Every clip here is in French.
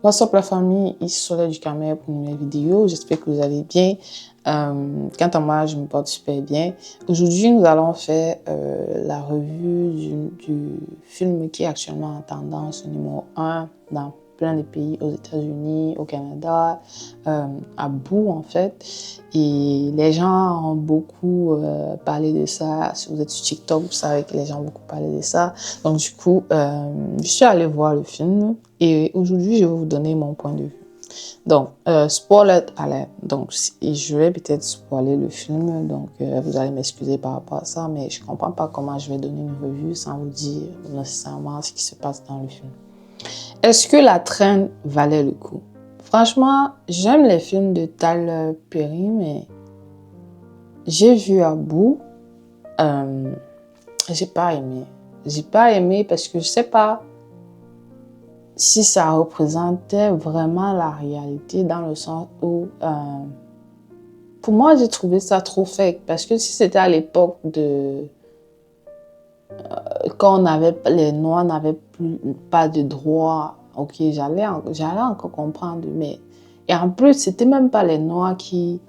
What's up la famille, ici Soleil du Cameroun pour une nouvelle vidéo. J'espère que vous allez bien. Quant à moi, je me porte super bien. Aujourd'hui, nous allons faire la revue du film qui est actuellement en tendance numéro 1 dans plein de pays, aux États-Unis, au Canada, à bout en fait. Et les gens ont beaucoup parlé de ça. Si vous êtes sur TikTok, vous savez que les gens ont beaucoup parlé de ça. Donc du coup, je suis allée voir le film et aujourd'hui, je vais vous donner mon point de vue. Donc, spoiler alert. Donc, je vais peut-être spoiler le film, donc vous allez m'excuser par rapport à ça, mais je ne comprends pas comment je vais donner une revue sans vous dire nécessairement ce qui se passe dans le film. Est-ce que la traîne valait le coup? Franchement, j'aime les films de Tyler Perry, mais j'ai vu à bout, j'ai pas aimé. J'ai pas aimé parce que je sais pas si ça représentait vraiment la réalité dans le sens où, pour moi, j'ai trouvé ça trop fake. Parce que si c'était à l'époque de... quand les Noirs n'avaient pas de droit, ok, j'allais encore comprendre. Mais, et en plus, c'était même pas les Noirs qui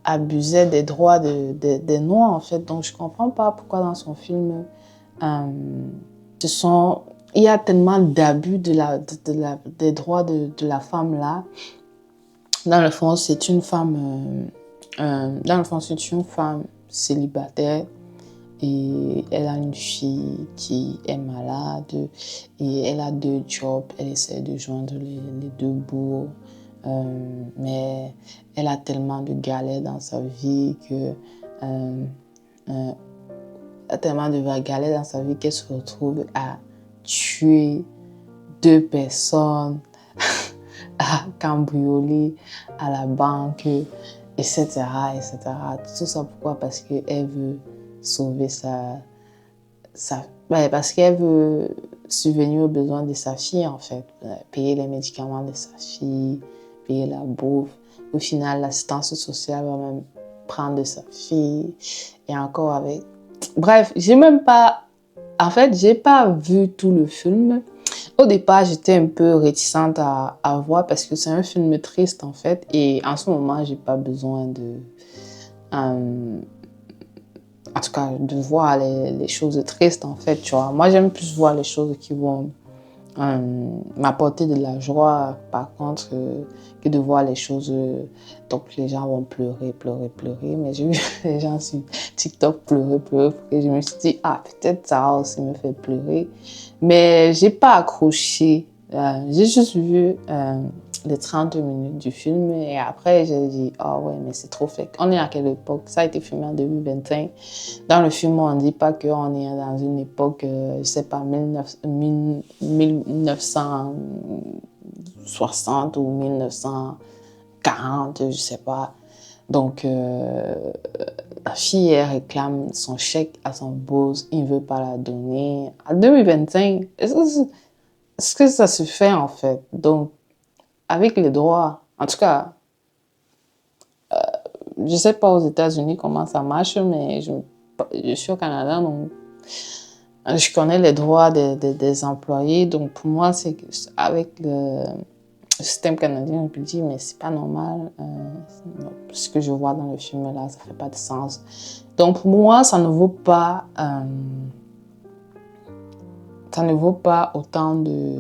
abusaient des droits des Noirs, en fait. Donc, je comprends pas pourquoi dans son film, il y a tellement d'abus des droits de la femme là. Dans le fond, c'est une femme, célibataire et elle a une fille qui est malade et elle a 2 jobs. Elle essaie de joindre les 2 bouts, mais elle a tellement de galères dans sa vie que qu'elle se retrouve à tuer 2 personnes, à cambrioler à la banque, etc., etc. Tout ça pourquoi? Parce qu'elle veut sauver parce qu'elle veut subvenir aux besoins de sa fille, en fait. Payer les médicaments de sa fille, payer la bouffe. Au final, l'assistance sociale va même prendre de sa fille. Et encore avec... Bref, j'ai pas vu tout le film. Au départ, j'étais un peu réticente à voir parce que c'est un film triste, en fait. Et en ce moment, j'ai pas besoin en tout cas, de voir les choses tristes, en fait, tu vois. Moi, j'aime plus voir les choses qui vont m'apporter de la joie, par contre, que de voir les choses... donc, les gens vont pleurer. Mais j'ai vu les gens sur TikTok pleurer. Et je me suis dit, ah, peut-être ça va aussi me faire pleurer. Mais j'ai pas accroché. J'ai juste vu les 30 minutes du film et après j'ai dit ah ouais, mais c'est trop fake. On est à quelle époque? Ça a été filmé en 2025. Dans le film, on ne dit pas qu'on est dans une époque, je sais pas, 1960 ou 1940, je sais pas. Donc la fille, elle réclame son chèque à son boss, il ne veut pas la donner. En 2025, est-ce que ça se fait en fait? Donc, avec les droits, en tout cas, je ne sais pas aux États-Unis comment ça marche, mais je suis au Canada, donc je connais les droits des employés. Donc, pour moi, c'est avec le système canadien, je me dis, mais c'est pas normal. Ce que je vois dans le film là, ça fait pas de sens. Donc, pour moi, ça ne vaut pas autant de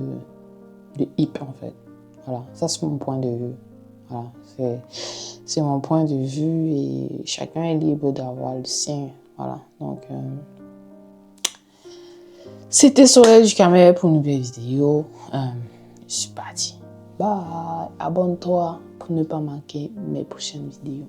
hype, en fait. Voilà, ça c'est mon point de vue. Voilà, c'est mon point de vue et chacun est libre d'avoir le sien. Voilà, donc c'était Soleil du Cameroun pour une nouvelle vidéo. Je suis partie. Bye, abonne-toi pour ne pas manquer mes prochaines vidéos.